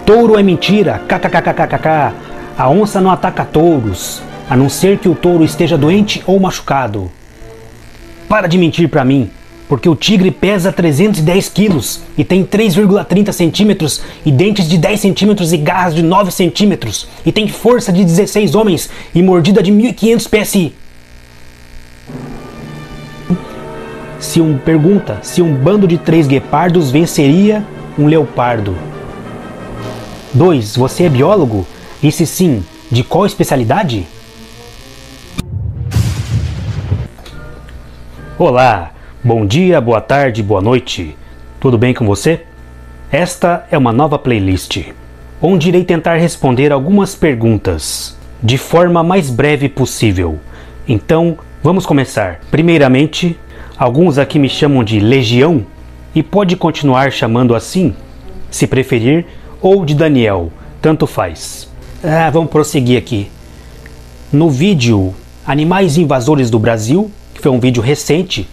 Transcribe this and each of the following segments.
Touro é mentira, kkkkkkk. A onça não ataca touros, a não ser que o touro esteja doente ou machucado. Para de mentir pra mim, porque o tigre pesa 310 quilos e tem 3,30 centímetros e dentes de 10 centímetros e garras de 9 centímetros e tem força de 16 homens e mordida de 1.500 PSI. Pergunta se um bando de 3 guepardos venceria um leopardo. 2. Você é biólogo? E se sim, de qual especialidade? Olá, bom dia, boa tarde, boa noite. Tudo bem com você? Esta é uma nova playlist, onde irei tentar responder algumas perguntas de forma mais breve possível. Então, vamos começar. Primeiramente, alguns aqui me chamam de Legião e pode continuar chamando assim, se preferir, ou de Daniel, tanto faz. Vamos prosseguir aqui. No vídeo Animais Invasores do Brasil, que foi um vídeo recente,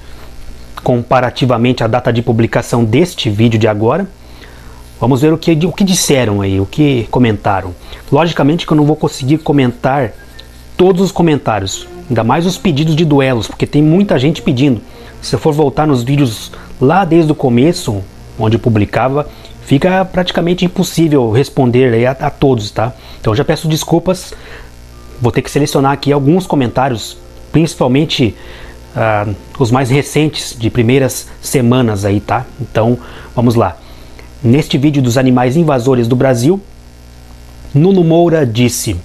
comparativamente à data de publicação deste vídeo de agora, vamos ver o que disseram aí, o que comentaram. Logicamente que eu não vou conseguir comentar todos os comentários, ainda mais os pedidos de duelos, porque tem muita gente pedindo. Se eu for voltar nos vídeos lá desde o começo, onde eu publicava, fica praticamente impossível responder aí a todos, tá? Então já peço desculpas, vou ter que selecionar aqui alguns comentários, principalmente os mais recentes, de primeiras semanas aí, tá? Então vamos lá. Neste vídeo dos Animais Invasores do Brasil, Nuno Moura disse: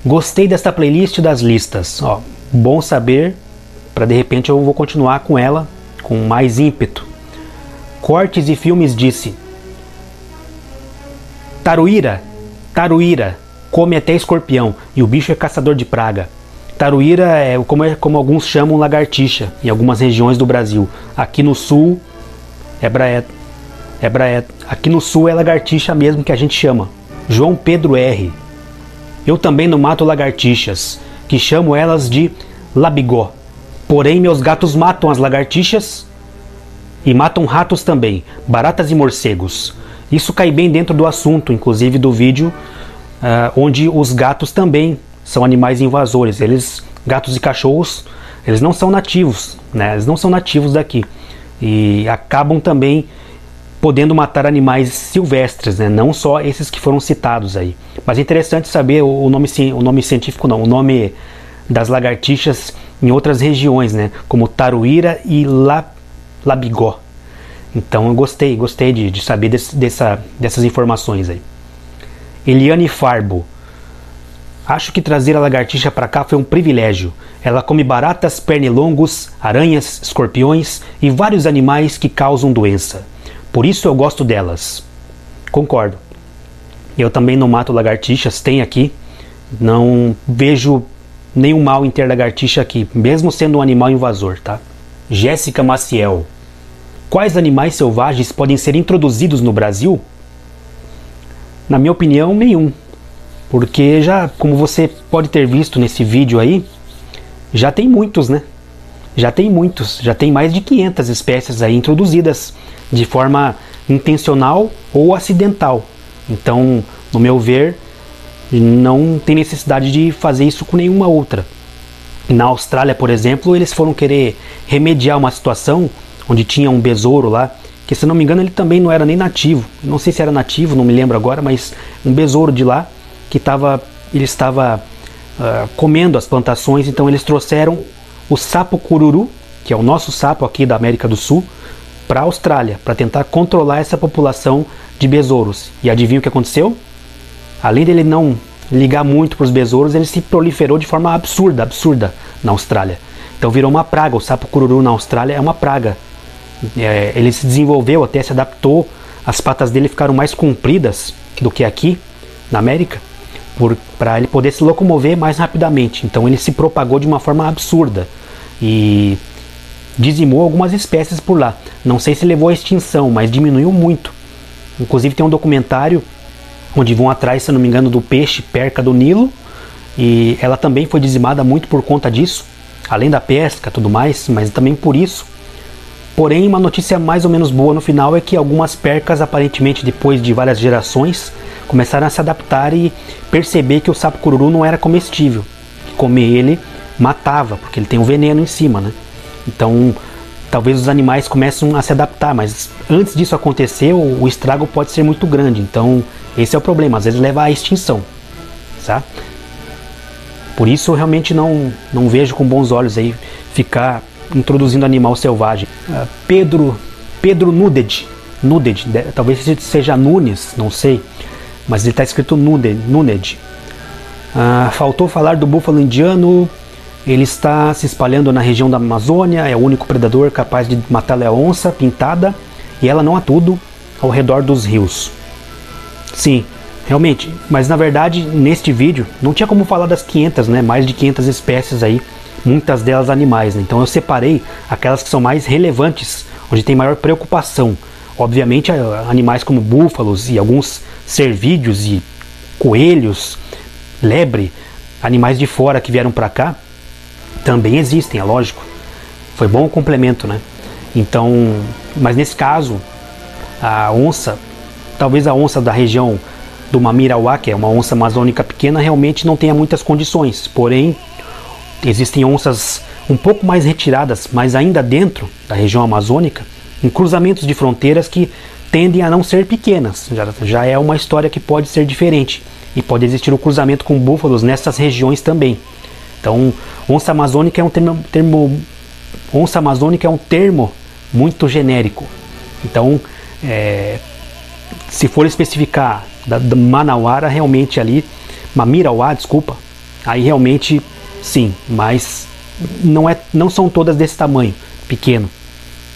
gostei desta playlist das listas, ó, bom saber, para de repente eu vou continuar com ela com mais ímpeto. Cortes e Filmes disse: Taruíra come até escorpião e o bicho é caçador de praga. Taruíra é como alguns chamam lagartixa em algumas regiões do Brasil. Aqui no sul é braeta. Aqui no sul é lagartixa mesmo que a gente chama. João Pedro R. Eu também não mato lagartixas, que chamo elas de labigó. Porém meus gatos matam as lagartixas e matam ratos também, baratas e morcegos. Isso cai bem dentro do assunto, inclusive do vídeo, onde os gatos também são animais invasores. Gatos e cachorros, eles não são nativos, né? Eles não são nativos daqui. E acabam também podendo matar animais silvestres, né? Não só esses que foram citados aí. Mas é interessante saber o nome científico não, o nome das lagartixas em outras regiões, né? Como Taruíra e labigó. Então eu gostei de saber dessas informações aí. Eliane Farbo: acho que trazer a lagartixa para cá foi um privilégio. Ela come baratas, pernilongos, aranhas, escorpiões e vários animais que causam doença. Por isso eu gosto delas. Concordo. Eu também não mato lagartixas, tem aqui. Não vejo nenhum mal em ter lagartixa aqui, mesmo sendo um animal invasor, tá? Jéssica Maciel: quais animais selvagens podem ser introduzidos no Brasil? Na minha opinião, nenhum. Porque já, como você pode ter visto nesse vídeo aí, já tem muitos, né? Já tem mais de 500 espécies aí introduzidas de forma intencional ou acidental. Então, no meu ver, não tem necessidade de fazer isso com nenhuma outra. Na Austrália, por exemplo, eles foram querer remediar uma situação onde tinha um besouro lá, que se não me engano ele também não era nem nativo, não sei se era nativo, não me lembro agora, mas um besouro de lá que ele estava comendo as plantações. Então eles trouxeram o sapo cururu, que é o nosso sapo aqui da América do Sul, para a Austrália, para tentar controlar essa população de besouros. E adivinha o que aconteceu? Além dele não ligar muito para os besouros, ele se proliferou de forma absurda na Austrália. Então virou uma praga. O sapo cururu na Austrália é uma praga. Ele se desenvolveu, até se adaptou, as patas dele ficaram mais compridas do que aqui na América, para ele poder se locomover mais rapidamente. Então ele se propagou de uma forma absurda e dizimou algumas espécies por lá. Não sei se levou à extinção, mas diminuiu muito. Inclusive tem um documentário onde vão atrás, se não me engano, do peixe perca do Nilo, e ela também foi dizimada muito por conta disso, além da pesca e tudo mais, mas também por isso. Porém, uma notícia mais ou menos boa no final é que algumas percas, aparentemente depois de várias gerações, começaram a se adaptar e perceber que o sapo cururu não era comestível. Comer ele matava, porque ele tem um veneno em cima, né? Então, talvez os animais comecem a se adaptar, mas antes disso acontecer, o estrago pode ser muito grande. Então, esse é o problema, às vezes leva à extinção, tá? Por isso, eu realmente não vejo com bons olhos aí ficar introduzindo animal selvagem. Pedro Nuded, talvez seja Nunes, não sei, mas ele está escrito Nuned. Faltou falar do búfalo indiano. Ele está se espalhando na região da Amazônia, é o único predador capaz de matar a onça pintada, e ela não há tudo ao redor dos rios. Sim, realmente, mas na verdade neste vídeo não tinha como falar das 500, né, mais de 500 espécies aí, muitas delas animais, né? Então eu separei aquelas que são mais relevantes, onde tem maior preocupação. Obviamente animais como búfalos e alguns cervídeos e coelhos, lebre, animais de fora que vieram para cá, também existem, é lógico. Foi bom o complemento, né? Então, mas nesse caso, a onça, talvez a onça da região do Mamirauá, que é uma onça amazônica pequena, realmente não tenha muitas condições. Porém, existem onças um pouco mais retiradas, mas ainda dentro da região amazônica, em cruzamentos de fronteiras que tendem a não ser pequenas. Já é uma história que pode ser diferente. E pode existir o cruzamento com búfalos nessas regiões também. Então, onça amazônica é um termo muito genérico. Então, se for especificar da Manauara, realmente ali, Mamirauá, desculpa, aí realmente sim, mas não são todas desse tamanho, pequeno.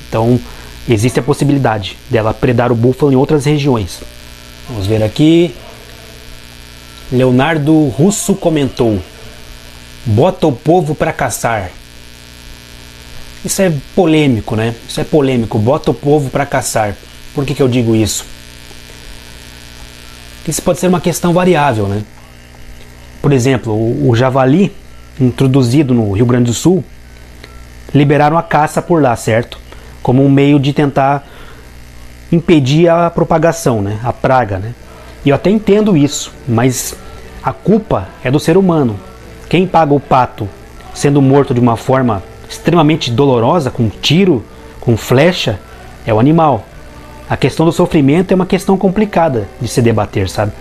Então, existe a possibilidade dela predar o búfalo em outras regiões. Vamos ver aqui. Leonardo Russo comentou: bota o povo para caçar. Isso é polêmico, né? Isso é polêmico. Bota o povo para caçar. Por que eu digo isso? Isso pode ser uma questão variável, né? Por exemplo, o javali, introduzido no Rio Grande do Sul, liberaram a caça por lá, certo? Como um meio de tentar impedir a propagação, né? A praga, né? E eu até entendo isso, mas a culpa é do ser humano. Quem paga o pato sendo morto de uma forma extremamente dolorosa, com tiro, com flecha, é o animal. A questão do sofrimento é uma questão complicada de se debater, sabe?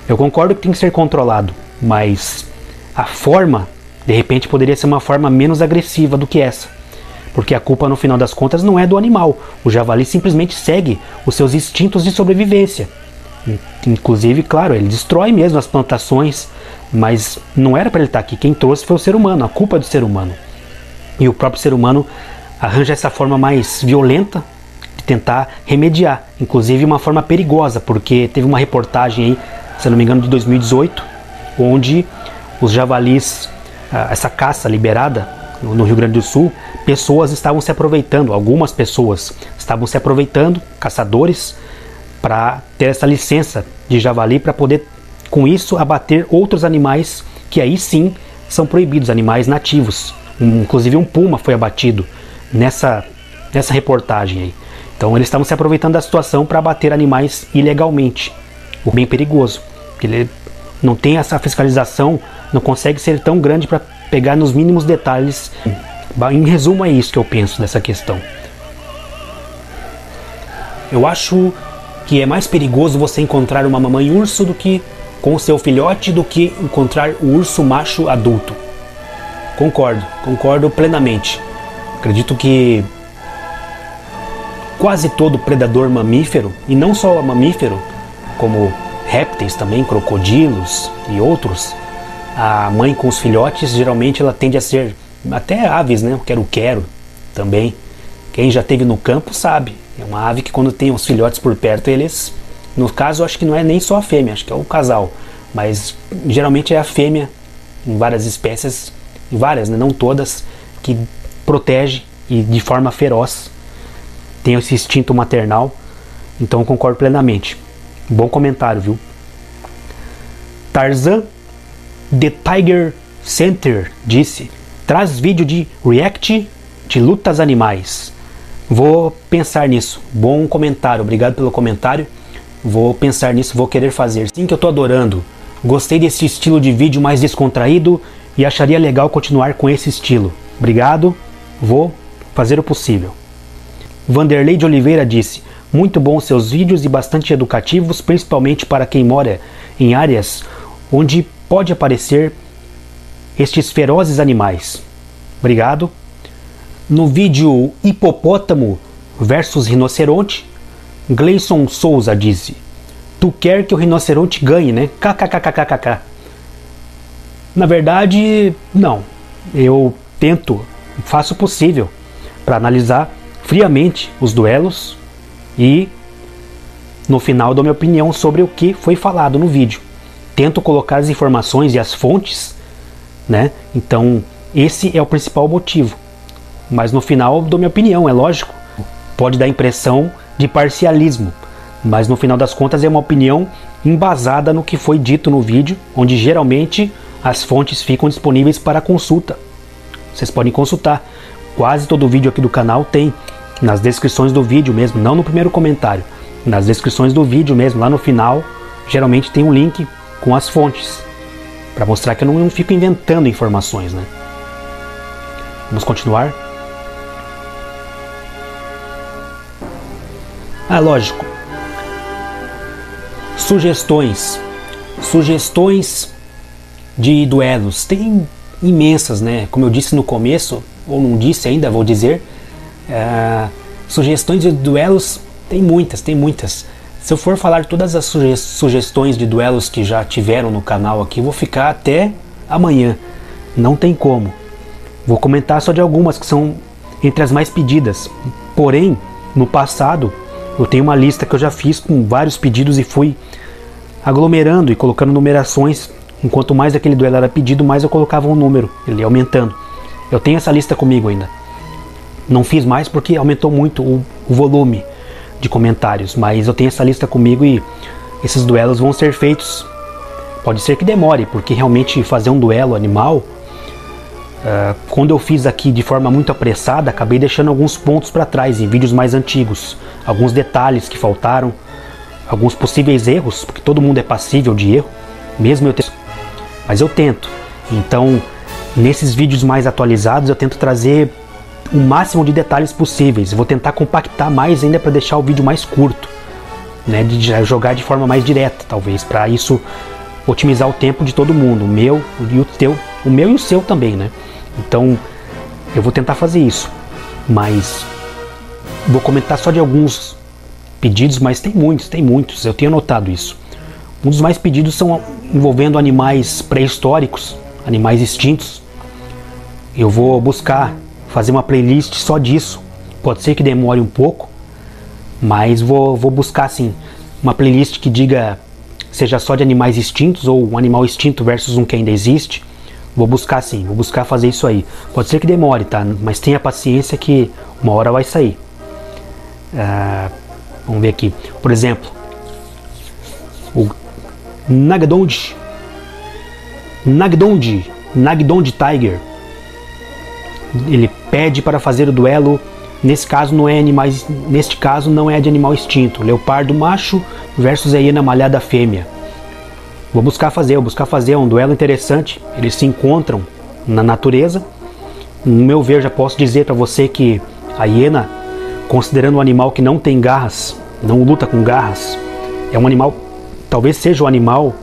Eu concordo que tem que ser controlado, mas a forma, de repente, poderia ser uma forma menos agressiva do que essa. Porque a culpa, no final das contas, não é do animal. O javali simplesmente segue os seus instintos de sobrevivência. Inclusive, claro, ele destrói mesmo as plantações, mas não era para ele estar aqui. Quem trouxe foi o ser humano, a culpa é do ser humano. E o próprio ser humano arranja essa forma mais violenta de tentar remediar. Inclusive uma forma perigosa, porque teve uma reportagem aí, se não me engano, de 2018, onde os javalis, essa caça liberada no Rio Grande do Sul, pessoas estavam se aproveitando, algumas pessoas estavam se aproveitando, caçadores, para ter essa licença de javali para poder, com isso, abater outros animais que aí sim são proibidos, animais nativos. Inclusive um puma foi abatido nessa reportagem aí. Então eles estavam se aproveitando da situação para abater animais ilegalmente, o bem perigoso, porque ele não tem essa fiscalização, não consegue ser tão grande para pegar nos mínimos detalhes. Em resumo, é isso que eu penso dessa questão. Eu acho que é mais perigoso você encontrar uma mamãe urso do que com o seu filhote do que encontrar o urso macho adulto. Concordo plenamente. Acredito que quase todo predador mamífero, e não só mamífero, como répteis também, crocodilos e outros, a mãe com os filhotes geralmente ela tende a ser, até aves, né? O quero-quero também. Quem já esteve no campo sabe. É uma ave que quando tem os filhotes por perto, eles, no caso, acho que não é nem só a fêmea, acho que é o casal, mas geralmente é a fêmea, em várias espécies, em várias, né, não todas, que protege e de forma feroz, tem esse instinto maternal. Então eu concordo plenamente. Bom comentário, viu? Tarzan The Tiger Center disse: traz vídeo de react de lutas animais. Vou pensar nisso. Bom comentário, obrigado pelo comentário. Vou pensar nisso, vou querer fazer. Sim, que eu tô adorando. Gostei desse estilo de vídeo mais descontraído e acharia legal continuar com esse estilo. Obrigado, vou fazer o possível. Vanderlei de Oliveira disse: muito bons seus vídeos e bastante educativos, principalmente para quem mora em áreas onde pode aparecer estes ferozes animais. Obrigado. No vídeo Hipopótamo versus Rinoceronte, Gleison Souza disse: tu quer que o rinoceronte ganhe, né? KKKKKK. Na verdade, não. Eu faço o possível para analisar friamente os duelos e no final dou minha opinião sobre o que foi falado no vídeo. Tento colocar as informações e as fontes, né? Então, esse é o principal motivo. Mas no final dou minha opinião, é lógico. Pode dar a impressão de parcialismo, mas no final das contas é uma opinião embasada no que foi dito no vídeo, onde geralmente as fontes ficam disponíveis para consulta. Vocês podem consultar. Quase todo vídeo aqui do canal tem nas descrições do vídeo mesmo, não no primeiro comentário, nas descrições do vídeo mesmo, lá no final, geralmente tem um link com as fontes, para mostrar que eu não fico inventando informações, né? Vamos continuar. Ah, lógico. Sugestões de duelos. Tem imensas, né? Como eu disse no começo, ou não disse ainda, vou dizer. Sugestões de duelos tem muitas. Se eu for falar todas as sugestões de duelos que já tiveram no canal aqui, vou ficar até amanhã. Não tem como. Vou comentar só de algumas que são entre as mais pedidas. Porém, no passado, eu tenho uma lista que eu já fiz com vários pedidos e fui aglomerando e colocando numerações. Enquanto mais aquele duelo era pedido, mais eu colocava um número, ele ia aumentando. Eu tenho essa lista comigo ainda. Não fiz mais porque aumentou muito o volume de comentários, mas eu tenho essa lista comigo e esses duelos vão ser feitos. Pode ser que demore, porque realmente fazer um duelo animal, quando eu fiz aqui de forma muito apressada, acabei deixando alguns pontos para trás em vídeos mais antigos, alguns detalhes que faltaram, alguns possíveis erros, porque todo mundo é passível de erro, mesmo eu tento, mas eu tento. Então, nesses vídeos mais atualizados, eu tento trazer o máximo de detalhes possíveis. Vou tentar compactar mais ainda para deixar o vídeo mais curto, né, de jogar de forma mais direta, talvez, para isso otimizar o tempo de todo mundo, o meu e o teu, o meu e o seu também, né? Então, eu vou tentar fazer isso, mas vou comentar só de alguns pedidos, mas tem muitos, eu tenho anotado isso. Um dos mais pedidos são envolvendo animais pré-históricos, animais extintos. Eu vou buscar fazer uma playlist só disso. Pode ser que demore um pouco, mas vou buscar sim uma playlist que diga, seja só de animais extintos ou um animal extinto versus um que ainda existe. Vou buscar sim, vou buscar fazer isso aí. Pode ser que demore, tá? Mas tenha paciência que uma hora vai sair. Vamos ver aqui. Por exemplo, o Nagdonde Tiger. Ele pede para fazer o duelo. Neste caso não é de animal extinto. Leopardo macho versus a hiena malhada fêmea. Vou buscar fazer, é um duelo interessante. Eles se encontram na natureza. No meu ver, já posso dizer para você que a hiena, considerando um animal que não tem garras, não luta com garras, é um animal, talvez seja o animal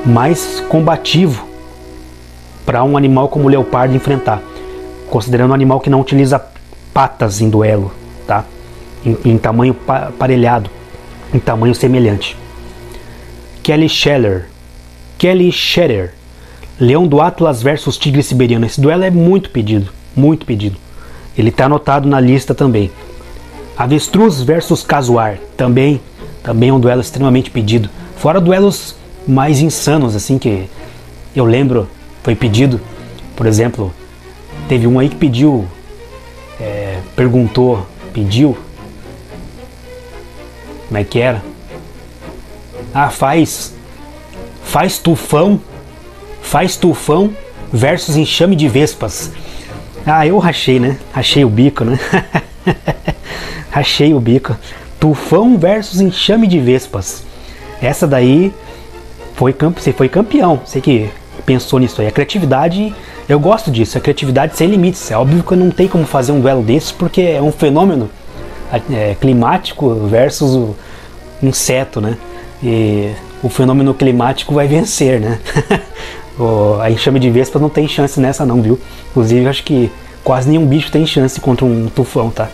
mais combativo para um animal como o leopardo enfrentar, considerando um animal que não utiliza patas em duelo, tá? Em tamanho parelhado, em tamanho semelhante. Kelly Scherer, Leão do Atlas versus Tigre Siberiano. Esse duelo é muito pedido, muito pedido. Ele está anotado na lista também. Avestruz versus Casuar, também é um duelo extremamente pedido. Fora duelos mais insanos, assim, que eu lembro, foi pedido. Por exemplo, teve um aí que pediu, como é que era? Faz tufão versus enxame de vespas. Eu rachei, né? Rachei o bico, né? Rachei o bico. Tufão versus enxame de vespas. Essa daí você foi campeão. Você que pensou nisso aí. A criatividade, eu gosto disso. A criatividade sem limites. É óbvio que não tem como fazer um duelo desses, porque é um fenômeno climático versus o inseto, né? E o fenômeno climático vai vencer, né? A enxame de vespa não tem chance nessa não, viu? Inclusive, eu acho que quase nenhum bicho tem chance contra um tufão, tá?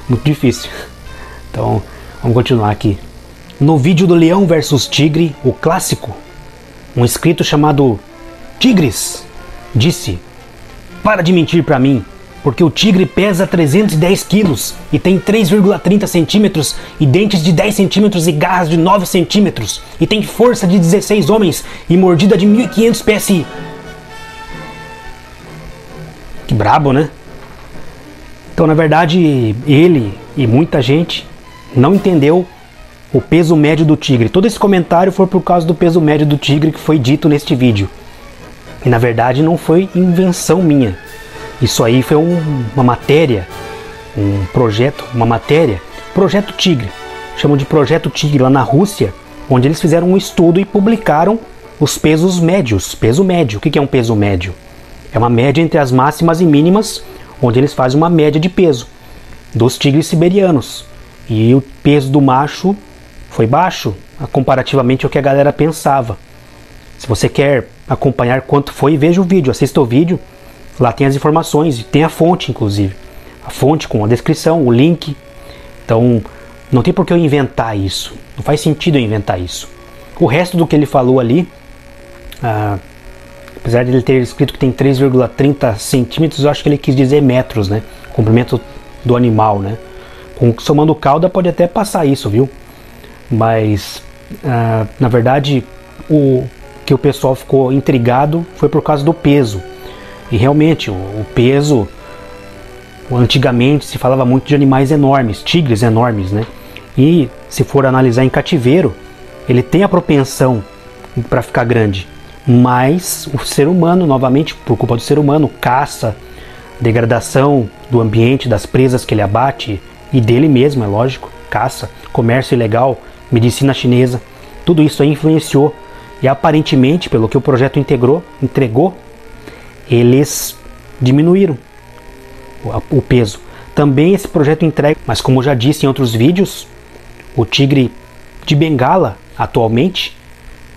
Muito difícil. Então, vamos continuar aqui. No vídeo do Leão versus Tigre, o clássico, um inscrito chamado Tigres disse: "Para de mentir pra mim, porque o tigre pesa 310 quilos e tem 3,30 centímetros e dentes de 10 centímetros e garras de 9 centímetros e tem força de 16 homens e mordida de 1500 PSI. Que brabo, né? Então, na verdade, ele e muita gente não entendeu o peso médio do tigre. Todo esse comentário foi por causa do peso médio do tigre que foi dito neste vídeo. E na verdade não foi invenção minha. Isso aí foi uma matéria, um projeto, Projeto Tigre. Chamam de Projeto Tigre lá na Rússia, onde eles fizeram um estudo e publicaram os pesos médios. Peso médio. O que é um peso médio? É uma média entre as máximas e mínimas, onde eles fazem uma média de peso dos tigres siberianos. E o peso do macho foi baixo, comparativamente ao que a galera pensava. Se você quer acompanhar quanto foi, veja o vídeo, assista o vídeo. Lá tem as informações e tem a fonte, inclusive. A fonte com a descrição, o link. Então, não tem por que eu inventar isso. Não faz sentido eu inventar isso. O resto do que ele falou ali, apesar de ele ter escrito que tem 3,30 centímetros, eu acho que ele quis dizer metros, né? Comprimento do animal, né? Somando cauda pode até passar isso, viu? Mas, na verdade, o que o pessoal ficou intrigado foi por causa do peso. E realmente, o peso, antigamente se falava muito de animais enormes, tigres enormes, né? E se for analisar em cativeiro, ele tem a propensão para ficar grande. Mas o ser humano, novamente, por culpa do ser humano, caça, degradação do ambiente, das presas que ele abate, e dele mesmo, é lógico, caça, comércio ilegal, medicina chinesa, tudo isso aí influenciou. E aparentemente, pelo que o projeto entregou, eles diminuíram o peso. Também esse projeto entrega, mas como eu já disse em outros vídeos, o tigre de Bengala, atualmente,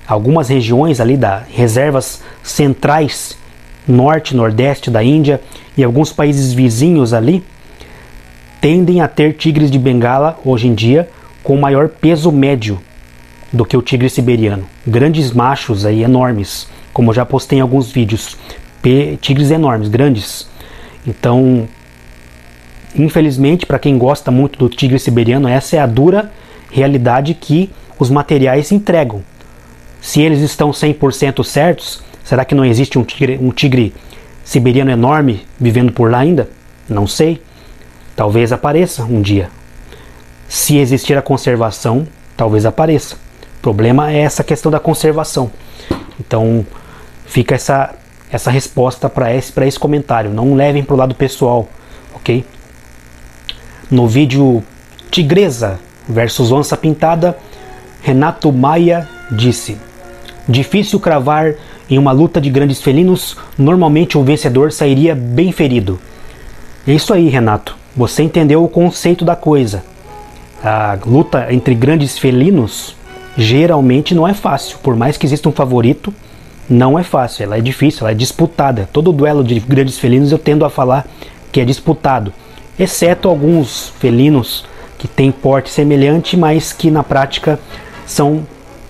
algumas regiões ali das reservas centrais, norte, nordeste da Índia e alguns países vizinhos ali, tendem a ter tigres de Bengala, hoje em dia, com maior peso médio do que o tigre siberiano. Grandes machos aí, enormes, como eu já postei em alguns vídeos. Tigres enormes, grandes. Então, infelizmente, para quem gosta muito do tigre siberiano, essa é a dura realidade que os materiais entregam. Se eles estão 100% certos, será que não existe um tigre siberiano enorme vivendo por lá ainda? Não sei. Talvez apareça um dia. Se existir a conservação, talvez apareça. O problema é essa questão da conservação. Então, fica essa resposta para esse comentário. Não levem para o lado pessoal, ok? No vídeo Tigresa versus Onça Pintada, Renato Maia disse: "Difícil cravar em uma luta de grandes felinos, normalmente o vencedor sairia bem ferido." É isso aí, Renato. Você entendeu o conceito da coisa. A luta entre grandes felinos geralmente não é fácil. Por mais que exista um favorito, não é fácil. Ela é difícil, ela é disputada. Todo duelo de grandes felinos eu tendo a falar que é disputado. Exceto alguns felinos que têm porte semelhante, mas que na prática são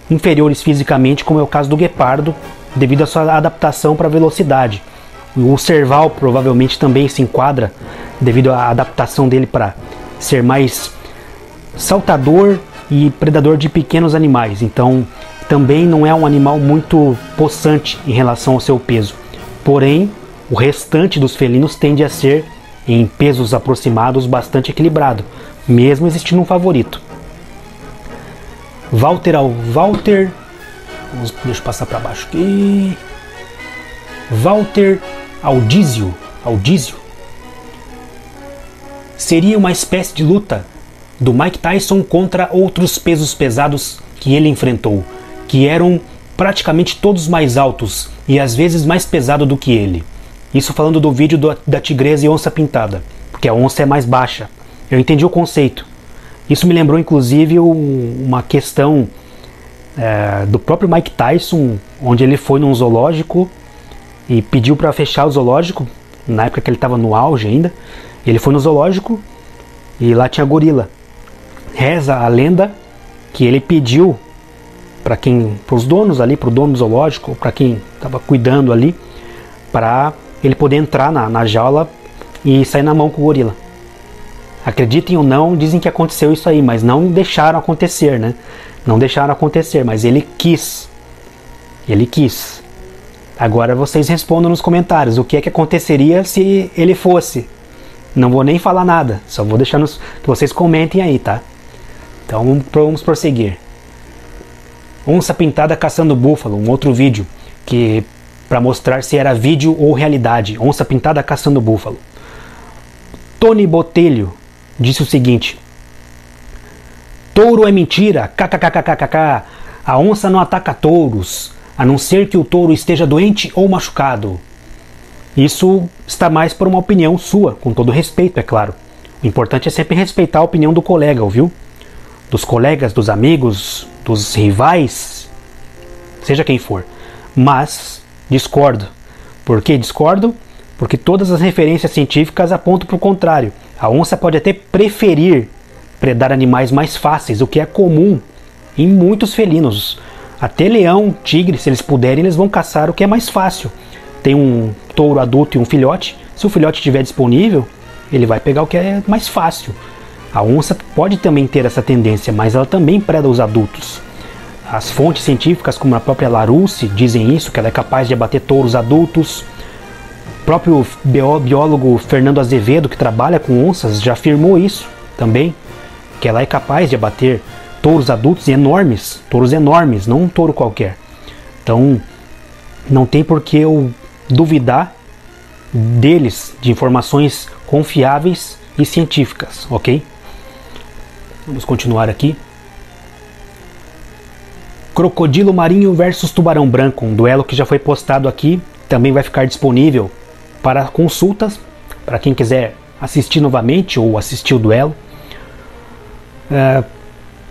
inferiores fisicamente, como é o caso do guepardo, devido à sua adaptação para a velocidade. O cerval provavelmente também se enquadra devido à adaptação dele para ser mais saltador e predador de pequenos animais. Então também não é um animal muito possante em relação ao seu peso. Porém, o restante dos felinos tende a ser, em pesos aproximados, bastante equilibrado, mesmo existindo um favorito. Walter, deixa eu passar para baixo aqui. Walter Aldizio. Seria uma espécie de luta do Mike Tyson contra outros pesos pesados que ele enfrentou, que eram praticamente todos mais altos e às vezes mais pesados do que ele. Isso falando do vídeo da tigresa e onça pintada, porque a onça é mais baixa. Eu entendi o conceito. Isso me lembrou inclusive uma questão do próprio Mike Tyson, onde ele foi num zoológico e pediu para fechar o zoológico, na época que ele estava no auge ainda. Ele foi no zoológico e lá tinha gorila. Reza a lenda que ele pediu para os donos ali, para o dono do zoológico, para quem estava cuidando ali, para ele poder entrar na jaula e sair na mão com o gorila. Acreditem ou não, dizem que aconteceu isso aí, mas não deixaram acontecer, né? Não deixaram acontecer, mas ele quis. Ele quis. Agora vocês respondam nos comentários o que é que aconteceria se ele fosse. Não vou nem falar nada, só vou deixar que vocês comentem aí, tá? Então vamos prosseguir. Onça pintada caçando búfalo, um outro vídeo que para mostrar se era vídeo ou realidade. Onça pintada caçando búfalo. Tony Botelho disse o seguinte: touro é mentira, kkkkkk. A onça não ataca touros, a não ser que o touro esteja doente ou machucado. Isso está mais por uma opinião sua, com todo respeito, é claro. O importante é sempre respeitar a opinião do colega, ouviu? Dos colegas, dos amigos, dos rivais, seja quem for. Mas discordo. Por que discordo? Porque todas as referências científicas apontam para o contrário. A onça pode até preferir predar animais mais fáceis, o que é comum em muitos felinos. Até leão, tigre, se eles puderem, eles vão caçar o que é mais fácil. Tem um touro adulto e um filhote. Se o filhote estiver disponível, ele vai pegar o que é mais fácil. A onça pode também ter essa tendência, mas ela também preda os adultos. As fontes científicas, como a própria Larousse, dizem isso, que ela é capaz de abater touros adultos. O próprio biólogo Fernando Azevedo, que trabalha com onças, já afirmou isso também, que ela é capaz de abater touros adultos enormes, touros enormes, não um touro qualquer. Então, não tem por que eu duvidar deles, de informações confiáveis e científicas, ok? Vamos continuar aqui. Crocodilo marinho versus tubarão branco, um duelo que já foi postado aqui, também vai ficar disponível para consultas, para quem quiser assistir novamente ou assistir o duelo.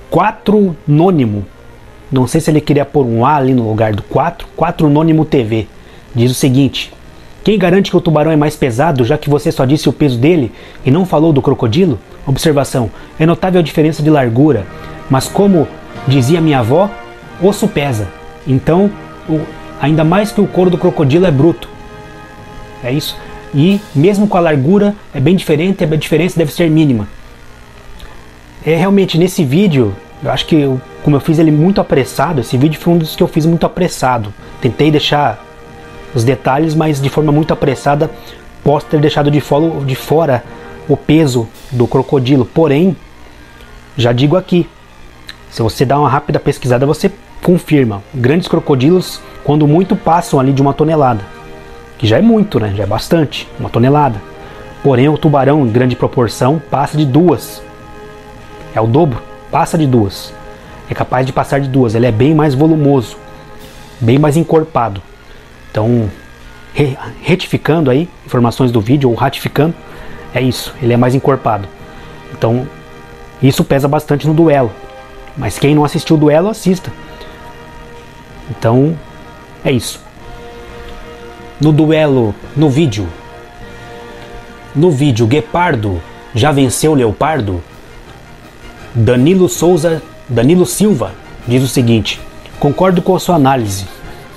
4 Nônimo, não sei se ele queria pôr um A ali no lugar do 4 Nônimo TV, diz o seguinte: quem garante que o tubarão é mais pesado, já que você só disse o peso dele e não falou do crocodilo? Observação: é notável a diferença de largura, mas como dizia minha avó, osso pesa. Então, ainda mais que o couro do crocodilo é bruto. É isso. E mesmo com a largura é bem diferente, a diferença deve ser mínima. Realmente nesse vídeo, eu acho que como eu fiz ele muito apressado, esse vídeo foi um dos que eu fiz muito apressado. Tentei deixar os detalhes, mas de forma muito apressada. Posso ter deixado de fora o peso do crocodilo. Porém, já digo aqui, se você dá uma rápida pesquisada, você confirma. Grandes crocodilos, quando muito, passam ali de 1 tonelada. Que já é muito, né? Já é bastante, 1 tonelada. Porém, o tubarão, em grande proporção, passa de 2. É o dobro, passa de 2. É capaz de passar de 2. Ele é bem mais volumoso, bem mais encorpado. Então, retificando aí, informações do vídeo, ou ratificando, é isso, ele é mais encorpado. Então, isso pesa bastante no duelo. Mas quem não assistiu o duelo, assista. Então, é isso. No duelo, no vídeo, Guepardo já venceu Leopardo? Danilo Silva diz o seguinte: concordo com a sua análise.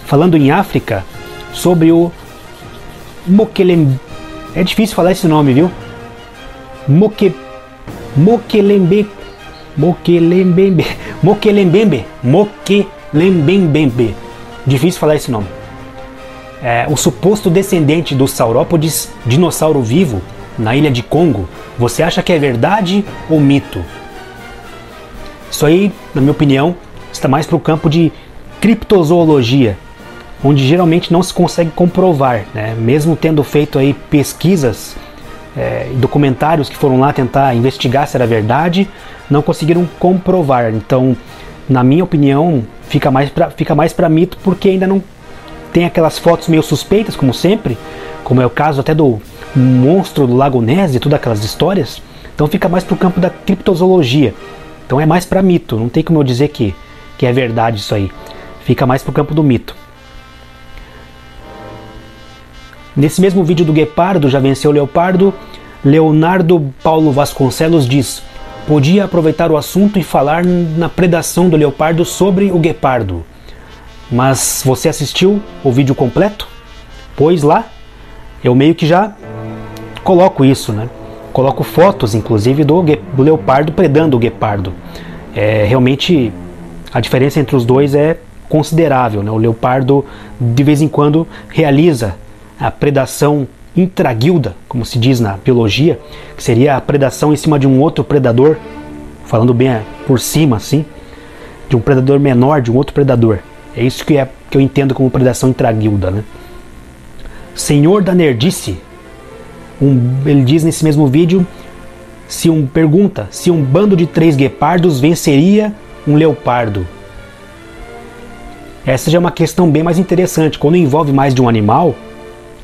Falando em África, sobre o Mokelembembe. É difícil falar esse nome, viu? Mokelembembe. Difícil falar esse nome. O suposto descendente dos saurópodes, dinossauro vivo, na ilha de Congo, você acha que é verdade ou mito? Isso aí, na minha opinião, está mais para o campo de criptozoologia, onde geralmente não se consegue comprovar, né? Mesmo tendo feito aí pesquisas e documentários que foram lá tentar investigar se era verdade, não conseguiram comprovar. Então, na minha opinião, fica mais para mito, porque ainda não tem aquelas fotos meio suspeitas, como sempre, como é o caso até do monstro do Lago Ness e todas aquelas histórias. Então fica mais pro campo da criptozoologia. Então é mais para mito, não tem como eu dizer que é verdade isso aí. Fica mais pro campo do mito. Nesse mesmo vídeo do guepardo, já venceu o leopardo, Leonardo Paulo Vasconcelos diz: podia aproveitar o assunto e falar na predação do leopardo sobre o guepardo. Mas você assistiu o vídeo completo? Pois lá, eu meio que já coloco isso, né? Coloco fotos, inclusive, do leopardo predando o guepardo. Realmente, a diferença entre os dois é considerável, né? O leopardo, de vez em quando, realiza a predação intraguilda, como se diz na biologia, que seria a predação em cima de um outro predador, falando bem por cima, assim, de um predador menor, de um outro predador. É isso que eu entendo como predação intraguilda, né? Senhor da Nerdice, ele diz nesse mesmo vídeo, pergunta se um bando de 3 guepardos venceria um leopardo. Essa já é uma questão bem mais interessante. Quando envolve mais de um animal,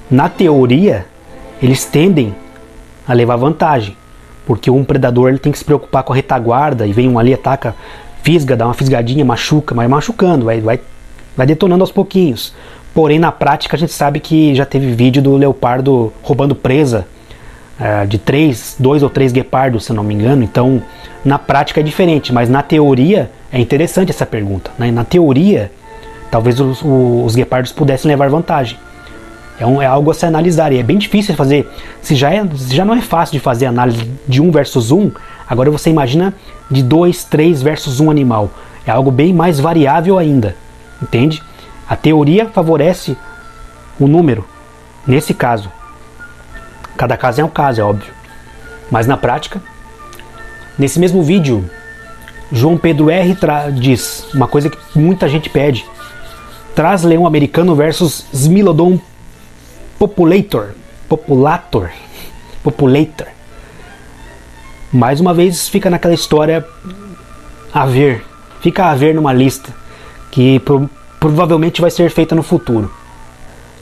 na teoria, eles tendem a levar vantagem, porque um predador ele tem que se preocupar com a retaguarda, e vem um ali, ataca, fisga, dá uma fisgadinha, machuca, mas machucando, vai detonando aos pouquinhos. Porém, na prática, a gente sabe que já teve vídeo do leopardo roubando presa de 2 ou 3 guepardos, se eu não me engano. Então, na prática é diferente, mas na teoria é interessante essa pergunta, né? Na teoria, talvez os guepardos pudessem levar vantagem. É algo a se analisar, e é bem difícil de fazer. Se já não é fácil de fazer análise de 1 versus 1, agora você imagina de 2, 3 versus 1 animal. É algo bem mais variável ainda, entende? A teoria favorece o número, nesse caso. Cada caso é um caso, é óbvio. Mas na prática, nesse mesmo vídeo, João Pedro R. diz uma coisa que muita gente pede: traz leão americano versus Smilodon populator. Mais uma vez fica naquela história fica a ver numa lista que provavelmente vai ser feita no futuro.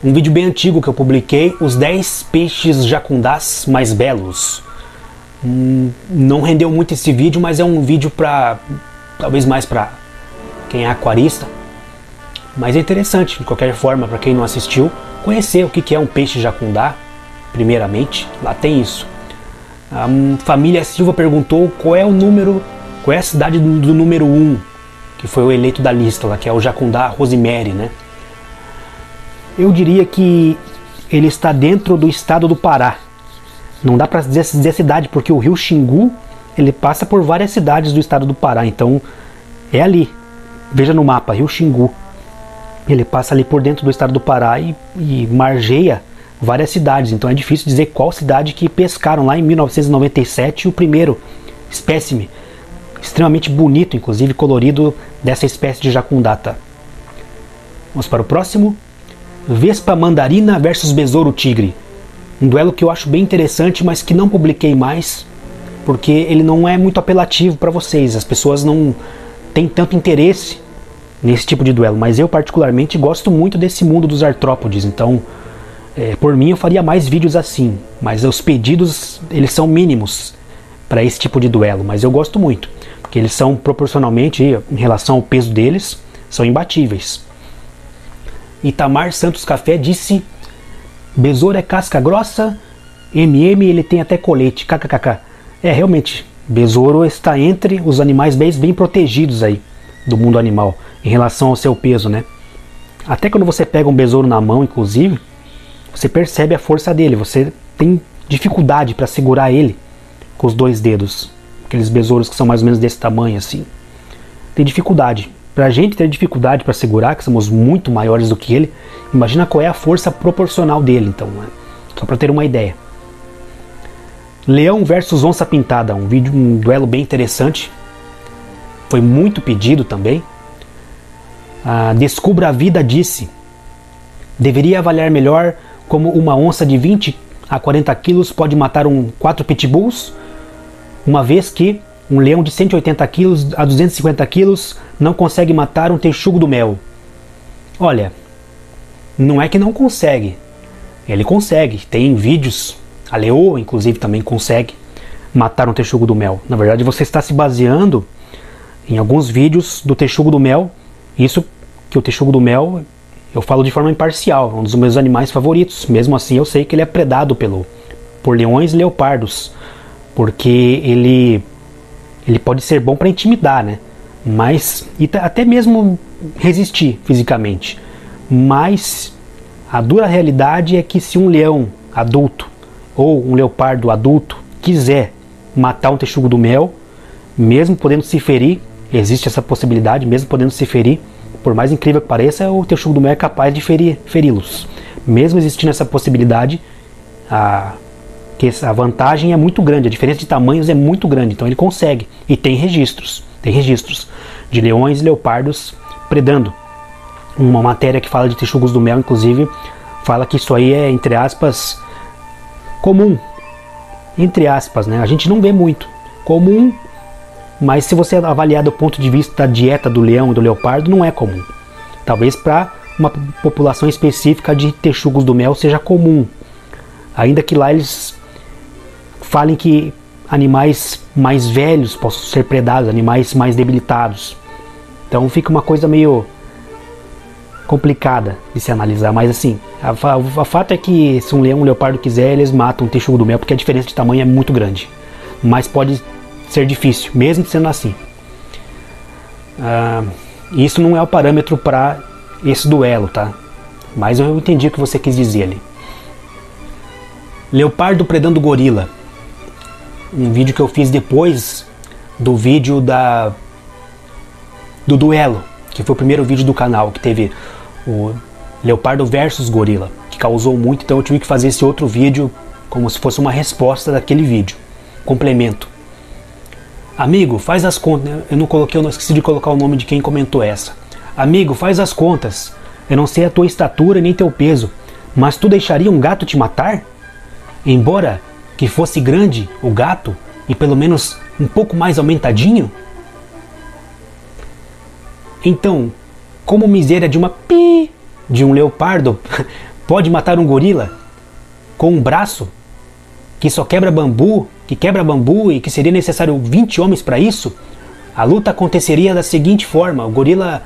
Um vídeo bem antigo que eu publiquei, os 10 peixes jacundás mais belos. Não rendeu muito esse vídeo, mas é um vídeo talvez mais para quem é aquarista. Mas é interessante, de qualquer forma, para quem não assistiu, conhecer o que é um peixe jacundá, primeiramente. Lá tem isso. A família Silva perguntou qual é a cidade do número 1, que foi o eleito da lista lá, que é o jacundá Rosemary, né? Eu diria que ele está dentro do estado do Pará. Não dá para dizer cidade, porque o rio Xingu, ele passa por várias cidades do estado do Pará, então é ali. Veja no mapa, rio Xingu. Ele passa ali por dentro do estado do Pará e margeia várias cidades, então é difícil dizer qual cidade que pescaram lá em 1997 o primeiro espécime, extremamente bonito, inclusive colorido, dessa espécie de jacundata. Vamos para o próximo. Vespa mandarina versus besouro tigre. Um duelo que eu acho bem interessante, mas que não publiquei mais, porque ele não é muito apelativo para vocês. As pessoas não têm tanto interesse nesse tipo de duelo, mas eu particularmente gosto muito desse mundo dos artrópodes, então por mim eu faria mais vídeos assim, mas os pedidos eles são mínimos para esse tipo de duelo, mas eu gosto muito, porque eles são proporcionalmente, em relação ao peso deles, são imbatíveis. Itamar Santos Café disse: besouro é casca grossa, ele tem até colete, kkkk. Realmente, besouro está entre os animais bem protegidos aí do mundo animal, em relação ao seu peso, né? Até quando você pega um besouro na mão, inclusive, você percebe a força dele, você tem dificuldade para segurar ele com os 2 dedos. Aqueles besouros que são mais ou menos desse tamanho assim. Tem dificuldade. Pra gente ter dificuldade para segurar, que somos muito maiores do que ele, imagina qual é a força proporcional dele, então, né? Só para ter uma ideia. Leão versus onça pintada, um duelo bem interessante. Foi muito pedido também. Descubra a Vida disse: deveria avaliar melhor como uma onça de 20 a 40 quilos pode matar 4 pitbulls, uma vez que um leão de 180 quilos a 250 quilos não consegue matar um texugo do mel. Olha, não é que não consegue. Ele consegue. Tem vídeos, a leoa inclusive também consegue matar um texugo do mel. Na verdade você está se baseando em alguns vídeos do texugo do mel. Isso que o texugo do mel, eu falo de forma imparcial, é um dos meus animais favoritos. Mesmo assim eu sei que ele é predado por leões e leopardos, porque ele pode ser bom para intimidar, né? Mas até mesmo resistir fisicamente. Mas a dura realidade é que se um leão adulto ou um leopardo adulto quiser matar um texugo do mel, mesmo podendo se ferir, existe essa possibilidade, mesmo podendo se ferir, por mais incrível que pareça, o texugo do mel é capaz de feri-los. Mesmo existindo essa possibilidade, a vantagem é muito grande, a diferença de tamanhos é muito grande, então ele consegue. E tem registros de leões e leopardos predando. Uma matéria que fala de texugos do mel, inclusive, fala que isso aí é, entre aspas, comum. Entre aspas, né? A gente não vê muito. Comum, mas se você avaliar do ponto de vista da dieta do leão e do leopardo, não é comum. Talvez para uma população específica de texugos do mel seja comum. Ainda que lá eles falem que animais mais velhos possam ser predados, animais mais debilitados. Então fica uma coisa meio complicada de se analisar, mas assim, o fato é que se um leão e um leopardo quiser, eles matam um texugo do mel, porque a diferença de tamanho é muito grande. Mas pode ser difícil, mesmo sendo assim. Isso não é o parâmetro para esse duelo, tá? Mas eu entendi o que você quis dizer ali. Leopardo predando gorila. Um vídeo que eu fiz depois do vídeo do duelo, que foi o primeiro vídeo do canal, que teve o leopardo versus gorila, que causou muito, então eu tive que fazer esse outro vídeo como se fosse uma resposta daquele vídeo, complemento. Amigo, faz as contas. Eu esqueci de colocar o nome de quem comentou essa. Amigo, faz as contas. Eu não sei a tua estatura nem teu peso, mas tu deixaria um gato te matar? Embora que fosse grande o gato e pelo menos um pouco mais aumentadinho? Então, como miséria de um leopardo pode matar um gorila com um braço que só quebra bambu, e que seria necessário 20 homens para isso? A luta aconteceria da seguinte forma: o gorila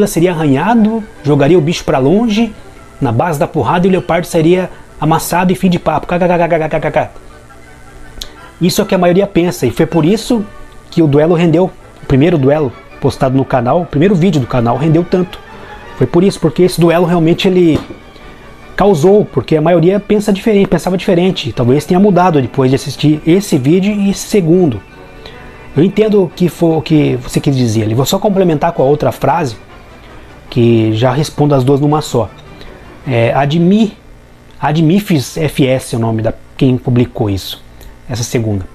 seria arranhado, jogaria o bicho para longe na base da porrada e o leopardo seria amassado e fim de papo. Isso é o que a maioria pensa, e foi por isso que o duelo rendeu, o primeiro duelo postado no canal, o primeiro vídeo do canal rendeu tanto. Foi por isso, porque esse duelo realmente ele causou, porque a maioria pensava diferente. Talvez tenha mudado depois de assistir esse vídeo e esse segundo. Eu entendo o que você quis dizer ali. Vou só complementar com a outra frase, que já respondo as duas numa só. Admifes FS é o nome da quem publicou isso, essa segunda.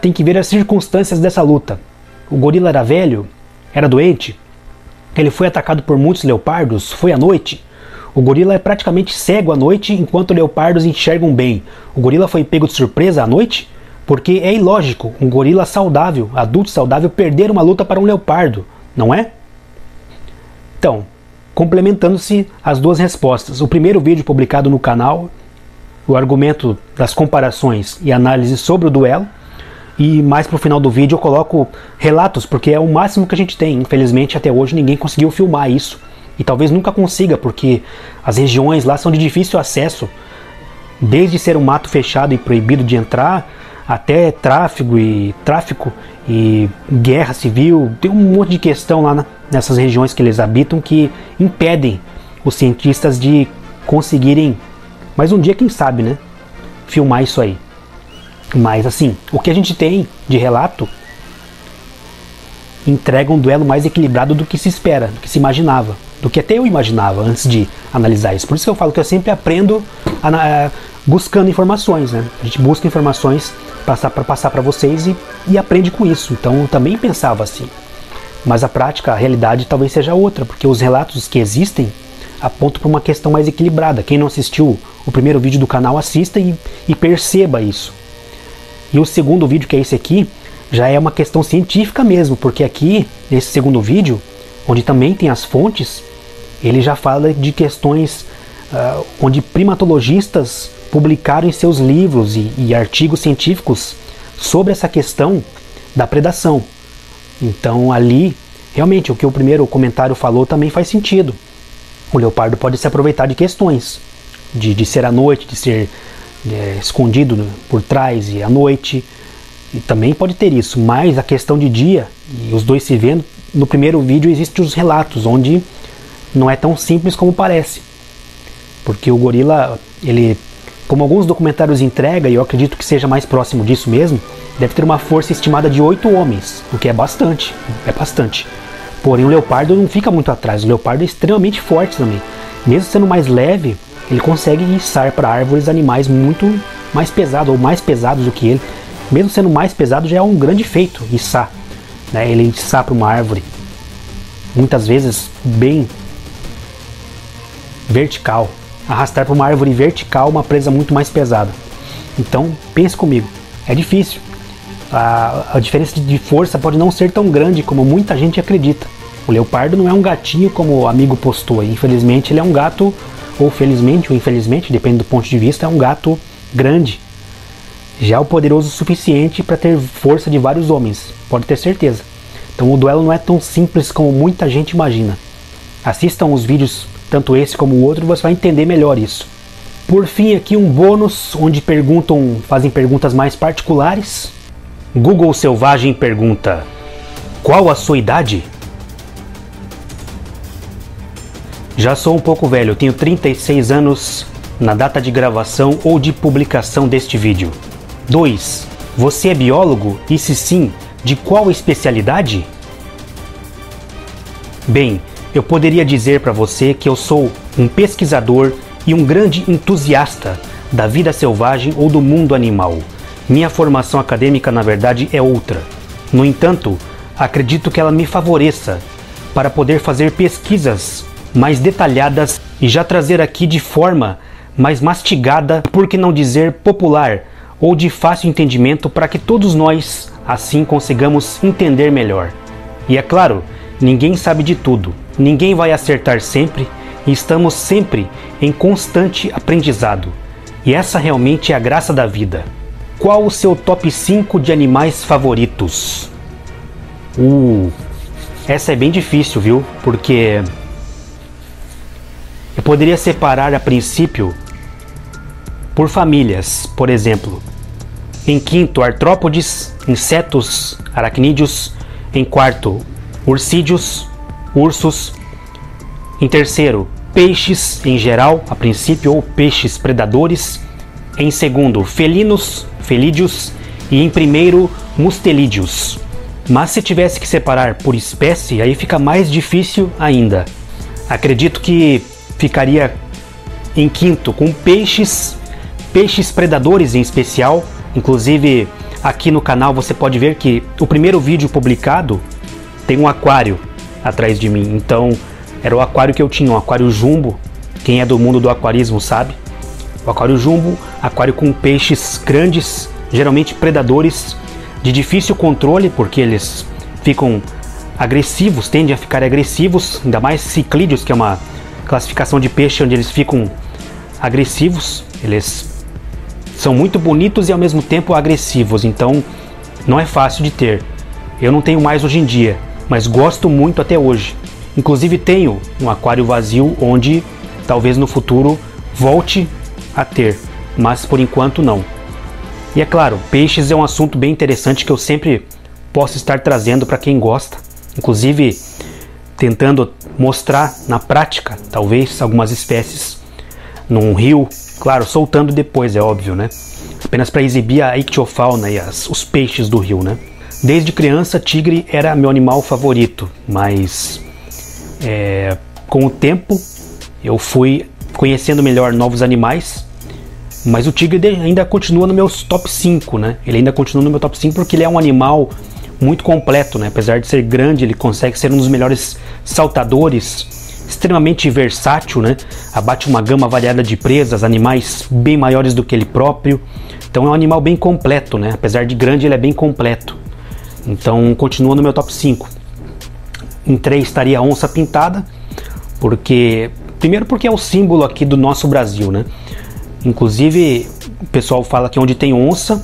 Tem que ver as circunstâncias dessa luta. O gorila era velho? Era doente? Ele foi atacado por muitos leopardos? Foi à noite? O gorila é praticamente cego à noite, enquanto leopardos enxergam bem. O gorila foi pego de surpresa à noite? Porque é ilógico um gorila saudável, adulto saudável, perder uma luta para um leopardo, não é? Então, complementando-se as duas respostas. O primeiro vídeo publicado no canal, o argumento das comparações e análise sobre o duelo. E mais pro final do vídeo eu coloco relatos, porque é o máximo que a gente tem. Infelizmente até hoje ninguém conseguiu filmar isso. E talvez nunca consiga, porque as regiões lá são de difícil acesso. Desde ser um mato fechado e proibido de entrar, até tráfico e guerra civil. Tem um monte de questão lá nessas regiões que eles habitam que impedem os cientistas de conseguirem, mas um dia quem sabe, né, filmar isso aí. Mas assim, o que a gente tem de relato entrega um duelo mais equilibrado do que se espera, do que se imaginava, do que até eu imaginava antes de analisar isso. Por isso que eu falo que eu sempre aprendo buscando informações, né? A gente busca informações para passar para vocês e aprende com isso. Então eu também pensava assim. Mas a prática, a realidade talvez seja outra, porque os relatos que existem apontam para uma questão mais equilibrada. Quem não assistiu o primeiro vídeo do canal, assista e perceba isso. E o segundo vídeo, que é esse aqui, já é uma questão científica mesmo, porque aqui, nesse segundo vídeo, onde também tem as fontes, ele já fala de questões onde primatologistas publicaram em seus livros e artigos científicos sobre essa questão da predação. Então ali, realmente, o que o primeiro comentário falou também faz sentido. O leopardo pode se aproveitar de questões, de ser à noite, de ser escondido por trás e à noite, e também pode ter isso, mas a questão de dia, e os dois se vendo, no primeiro vídeo existem os relatos, onde não é tão simples como parece, porque o gorila, ele, como alguns documentários entregam, e eu acredito que seja mais próximo disso mesmo, deve ter uma força estimada de 8 homens, o que é bastante, porém o leopardo não fica muito atrás, o leopardo é extremamente forte também, mesmo sendo mais leve, ele consegue içar para árvores animais muito mais pesados, ou mais pesados do que ele. Mesmo sendo mais pesado, já é um grande feito içar, né? Ele içar para uma árvore, muitas vezes bem vertical, arrastar para uma árvore vertical uma presa muito mais pesada. Então pense comigo, é difícil, a diferença de força pode não ser tão grande como muita gente acredita. O leopardo não é um gatinho como o amigo postou, infelizmente ele é um gato, ou felizmente ou infelizmente, depende do ponto de vista, é um gato grande, já o poderoso o suficiente para ter força de vários homens, pode ter certeza. Então o duelo não é tão simples como muita gente imagina. Assistam os vídeos, tanto esse como o outro, você vai entender melhor isso. Por fim, aqui um bônus onde fazem perguntas mais particulares. Google Selvagem pergunta: qual a sua idade? Já sou um pouco velho, tenho 36 anos na data de gravação ou de publicação deste vídeo. 2. Você é biólogo? E se sim, de qual especialidade? Bem, eu poderia dizer para você que eu sou um pesquisador e um grande entusiasta da vida selvagem ou do mundo animal. Minha formação acadêmica, na verdade, é outra. No entanto, acredito que ela me favoreça para poder fazer pesquisas mais detalhadas e já trazer aqui de forma mais mastigada, por que não dizer popular, ou de fácil entendimento, para que todos nós assim consigamos entender melhor. E é claro, ninguém sabe de tudo, ninguém vai acertar sempre e estamos sempre em constante aprendizado. E essa realmente é a graça da vida. Qual o seu top 5 de animais favoritos? Essa é bem difícil, viu? Porque eu poderia separar a princípio por famílias, por exemplo. Em quinto, artrópodes, insetos, aracnídeos. Em quarto, urcídeos, ursos. Em terceiro, peixes em geral, a princípio, ou peixes predadores. Em segundo, felinos, felídeos. E em primeiro, mustelídeos. Mas se tivesse que separar por espécie, aí fica mais difícil ainda. Acredito que ficaria em quinto com peixes predadores em especial. Inclusive aqui no canal você pode ver que o primeiro vídeo publicado tem um aquário atrás de mim. Então era o aquário que eu tinha, um aquário jumbo. Quem é do mundo do aquarismo sabe. O aquário jumbo, aquário com peixes grandes, geralmente predadores, de difícil controle, porque eles ficam agressivos, tendem a ficar agressivos, ainda mais ciclídeos, que é uma classificação de peixe onde eles ficam agressivos. Eles são muito bonitos e ao mesmo tempo agressivos, então não é fácil de ter. Eu não tenho mais hoje em dia, mas gosto muito até hoje. Inclusive tenho um aquário vazio onde talvez no futuro volte a ter, mas por enquanto não. E é claro, peixes é um assunto bem interessante que eu sempre posso estar trazendo para quem gosta, inclusive tentando mostrar na prática, talvez, algumas espécies num rio, claro, soltando depois, é óbvio, né? Apenas para exibir a ictiofauna e os peixes do rio, né? Desde criança, tigre era meu animal favorito, mas com o tempo eu fui conhecendo melhor novos animais, mas o tigre ainda continua no meu top 5, né? Ele ainda continua no meu top 5 porque ele é um animal muito completo, né? Apesar de ser grande, ele consegue ser um dos melhores saltadores, extremamente versátil, né? Abate uma gama variada de presas, animais bem maiores do que ele próprio. Então é um animal bem completo, né? Apesar de grande, ele é bem completo. Então continua no meu top 5. Em 3 estaria a onça pintada, primeiro porque é o símbolo aqui do nosso Brasil, né? Inclusive o pessoal fala que onde tem onça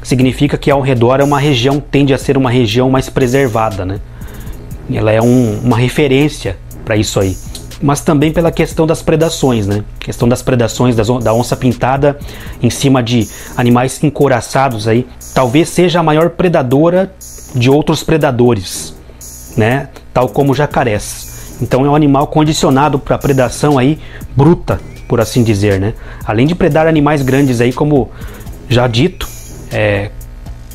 significa que ao redor é uma região, tende a ser uma região mais preservada, né? Ela é uma referência para isso aí. Mas também pela questão das predações, né? Questão das predações da onça pintada em cima de animais encouraçados aí. Talvez seja a maior predadora de outros predadores, né? Tal como jacarés. Então é um animal condicionado para predação aí bruta, por assim dizer, né? Além de predar animais grandes aí, como já dito,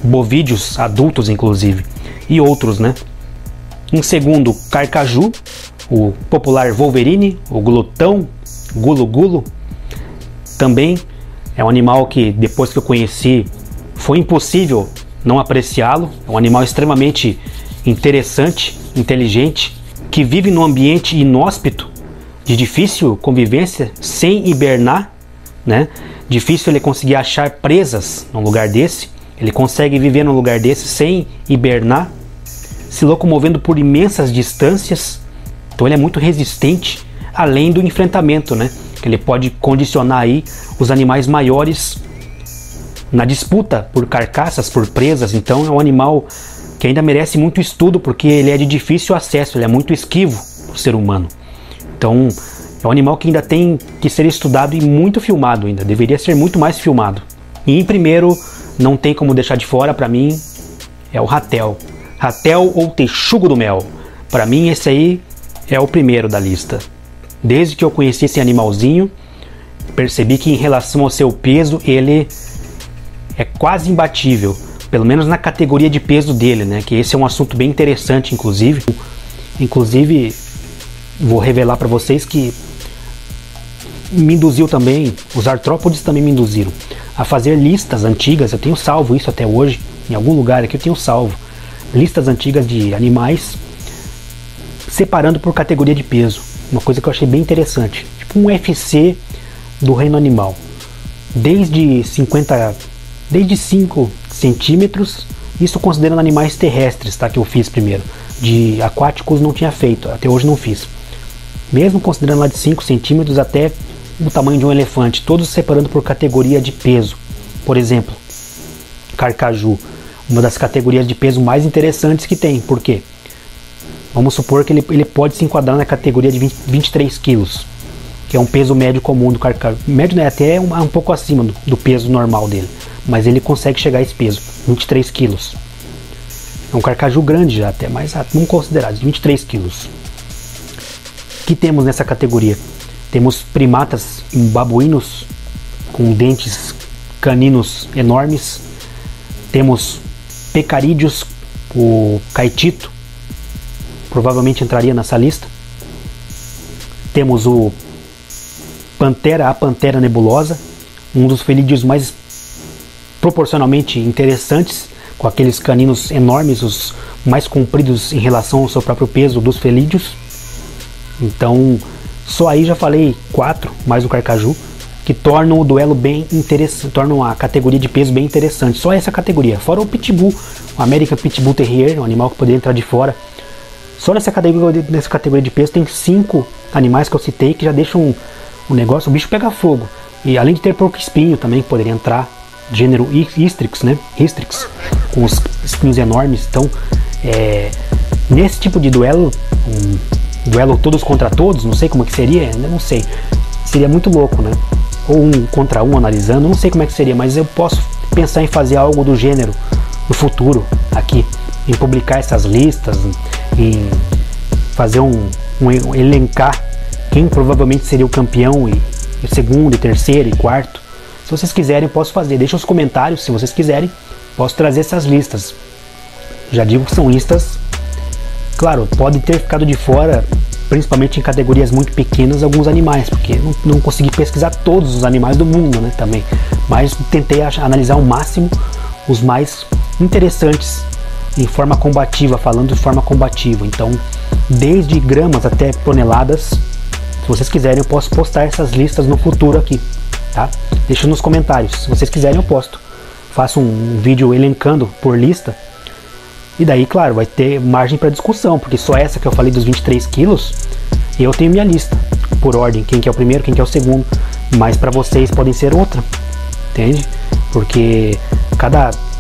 bovídeos adultos inclusive, e outros, né? Em segundo, carcaju, o popular Wolverine, o glutão, gulo-gulo. Também é um animal que depois que eu conheci foi impossível não apreciá-lo. É um animal extremamente interessante, inteligente, que vive num ambiente inóspito, de difícil convivência, sem hibernar, né? Difícil ele conseguir achar presas num lugar desse. Ele consegue viver num lugar desse sem hibernar, se locomovendo por imensas distâncias. Então ele é muito resistente, além do enfrentamento, né? Ele pode condicionar aí os animais maiores na disputa por carcaças, por presas. Então é um animal que ainda merece muito estudo, porque ele é de difícil acesso, ele é muito esquivo para o ser humano. Então é um animal que ainda tem que ser estudado e muito filmado ainda, deveria ser muito mais filmado. E em primeiro, não tem como deixar de fora, para mim, é o ratel. Ratel ou texugo do mel. Para mim esse aí é o primeiro da lista. Desde que eu conheci esse animalzinho, percebi que em relação ao seu peso, ele é quase imbatível. Pelo menos na categoria de peso dele, né? Que esse é um assunto bem interessante, inclusive. Inclusive, vou revelar para vocês que me induziu também, os artrópodes também me induziram a fazer listas antigas. Eu tenho salvo isso até hoje, em algum lugar aqui eu tenho salvo. Listas antigas de animais, separando por categoria de peso. Uma coisa que eu achei bem interessante. Tipo um UFC do reino animal. Desde 5 centímetros, isso considerando animais terrestres, tá? Que eu fiz primeiro. De aquáticos não tinha feito, até hoje não fiz. Mesmo considerando lá de 5 centímetros até o tamanho de um elefante, todos separando por categoria de peso. Por exemplo, carcaju, uma das categorias de peso mais interessantes que tem. Por quê? Vamos supor que ele pode se enquadrar na categoria de 23 quilos, que é um peso médio comum do carcaju. Médio, né, até um pouco acima do peso normal dele, mas ele consegue chegar a esse peso, 23 quilos. É um carcaju grande já até, mas vamos considerar, 23 quilos. O que temos nessa categoria? Temos primatas babuínos com dentes caninos enormes. Temos pecarídeos, o caetito provavelmente entraria nessa lista. Temos a pantera nebulosa, um dos felídeos mais proporcionalmente interessantes, com aqueles caninos enormes, os mais compridos em relação ao seu próprio peso dos felídeos. Então, só aí já falei 4, mais o carcaju, que tornam o duelo bem interessante, tornam a categoria de peso bem interessante. Só essa categoria, fora o Pitbull, o American Pitbull Terrier, um animal que poderia entrar de fora. Só nessa categoria de peso tem 5 animais que eu citei que já deixam o negócio, o bicho pega fogo. E além de ter porco-espinho também, que poderia entrar, gênero Hystrix, né? Hystrix, com os espinhos enormes. Então, nesse tipo de duelo, um duelo todos contra todos, não sei como que seria, ainda não sei. Seria muito louco, né? Ou um contra um analisando, não sei como é que seria, mas eu posso pensar em fazer algo do gênero no futuro aqui, em publicar essas listas, em fazer elencar quem provavelmente seria o campeão e o segundo, e terceiro e quarto. Se vocês quiserem, eu posso fazer. Deixa os comentários, se vocês quiserem, posso trazer essas listas. Já digo que são listas, claro, pode ter ficado de fora, principalmente em categorias muito pequenas, alguns animais, porque não consegui pesquisar todos os animais do mundo, né, também. Mas tentei analisar ao máximo os mais interessantes em forma combativa, falando de forma combativa. Então, desde gramas até toneladas, se vocês quiserem, eu posso postar essas listas no futuro aqui, tá? Deixa nos comentários, se vocês quiserem eu posto. Faço um vídeo elencando por lista E daí, claro, vai ter margem para discussão, porque só essa que eu falei dos 23 quilos, eu tenho minha lista, por ordem, quem que é o primeiro, quem que é o segundo, mas para vocês podem ser outra, entende? Porque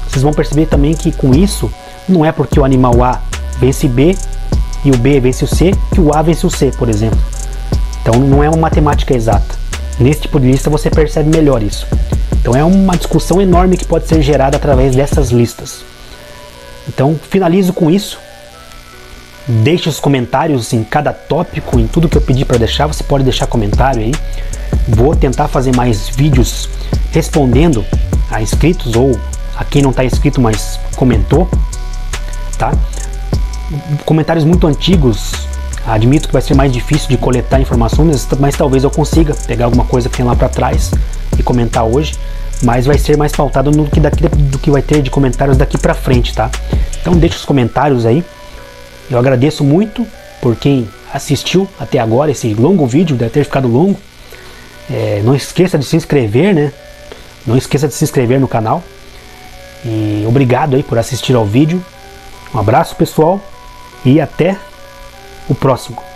vocês vão perceber também que com isso, não é porque o animal A vence B e o B vence o C, que o A vence o C, por exemplo. Então não é uma matemática exata. Nesse tipo de lista você percebe melhor isso. Então é uma discussão enorme que pode ser gerada através dessas listas. Então finalizo com isso. Deixe os comentários em cada tópico, em tudo que eu pedi para deixar, você pode deixar comentário aí. Vou tentar fazer mais vídeos respondendo a inscritos ou a quem não está inscrito, mas comentou, tá? Comentários muito antigos, admito que vai ser mais difícil de coletar informações, mas talvez eu consiga pegar alguma coisa que tem lá para trás e comentar hoje, mas vai ser mais pautado no que do que vai ter de comentários daqui para frente, tá? Então deixe os comentários aí. Eu agradeço muito por quem assistiu até agora esse longo vídeo, deve ter ficado longo. Não esqueça de se inscrever, né? Não esqueça de se inscrever no canal. E obrigado aí por assistir ao vídeo. Um abraço, pessoal, e até o próximo.